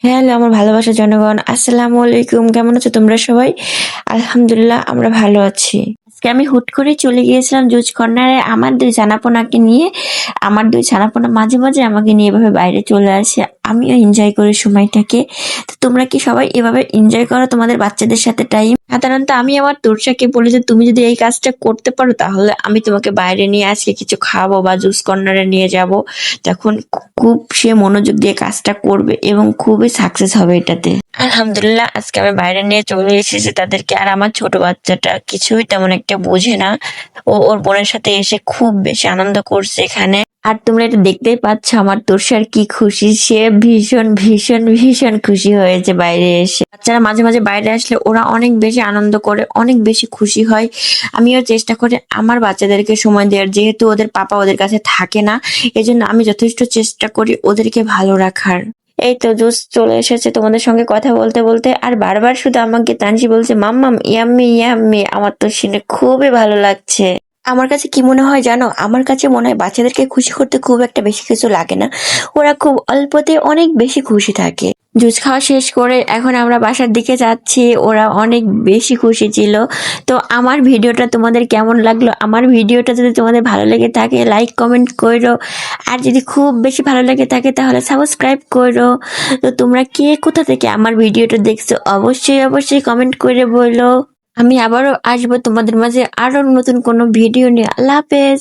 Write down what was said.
Hello আমার ভালোবাসার জনগণ, আসসালামু আলাইকুম। কেমন আছো তোমরা সবাই? আলহামদুলিল্লাহ আমরা ভালো আছি। আজকে আমি হুট করে চলে গিয়েছিলাম জুস কর্নারে আমার ২ ছানাপোনাকে নিয়ে। আমার ২ ছানাপোনা মাঝে, মাঝে আমাকে নিয়ে এভাবে বাইরে চলে আসে। আমিও এনজয় করি সময়টাকে। তো তোমরা কি সবাই এভাবে এনজয় করো তোমাদের বাচ্চাদের সাথে টাইম? সাধারণত আমি আমার তোরসাকে বলি যে তুমি যদি এই কাজটা করতে পারো তাহলে আমি তোমাকে বাইরে নিয়ে আজকে কিছু খাওয়াবো বা জুস কর্নারে নিয়ে যাব। তখন খুব সে মনোযোগ দিয়ে কাজটা করবে এবং খুবই সাকসেস হবে এটাতে। আলহামদুলিল্লাহ আজকে আমি বাইরে নিয়ে চলে এসেছি তাদেরকে। আর আমার ছোট বাচ্চাটা কিছুই তেমন একটা বোঝে না, ও ওর বোনের সাথে এসে খুব বেশি আনন্দ করছে এখানে। আর তোমরা এটা দেখতেই পাচ্ছ আমার তোরসার কি খুশি, সে ভীষণ ভীষণ ভীষণ খুশি হয়েছে বাইরে এসে। বাচ্চারা মাঝে মাঝে বাইরে আসলে ওরা অনেক বেশি আনন্দ করে, অনেক বেশি খুশি হয়। আমিও চেষ্টা করি আমার বাচ্চাদেরকে সময় দেওয়ার, যেহেতু ওদের পাপা ওদের কাছে থাকে না, এজন্য আমি যথেষ্ট চেষ্টা করি ওদেরকে ভালো রাখার। এই তো জুস চলে এসেছে তোমাদের সঙ্গে কথা বলতে বলতে, আর বারবার শুধু আমাকে তানজি বলছে মাম্মাম ইয়াম্মি ইয়াম্মি। আমার তো শুনে খুবই ভালো লাগছে। আমার কাছে কি মনে হয় জানো, আমার কাছে মনে হয় বাচ্চাদেরকে খুশি করতে খুব একটা বেশি কিছু লাগে না, ওরা খুব অল্পতে অনেক বেশি খুশি থাকে। জুস খাওয়া শেষ করে এখন আমরা বাসার দিকে যাচ্ছি, ওরা অনেক বেশি খুশি ছিল। তো আমার ভিডিওটা তোমাদের কেমন লাগলো? আমার ভিডিওটা যদি তোমাদের ভালো লেগে থাকে লাইক কমেন্ট করো, আর যদি খুব বেশি ভালো লেগে থাকে তাহলে সাবস্ক্রাইব করো। তো তোমরা কে কোথা থেকে আমার ভিডিওটা দেখছো অবশ্যই অবশ্যই কমেন্ট করে বলো। আমি আবারও আসবো তোমাদের মাঝে আরো নতুন কোনো ভিডিও নিয়ে। আল্লাহ হাফেজ।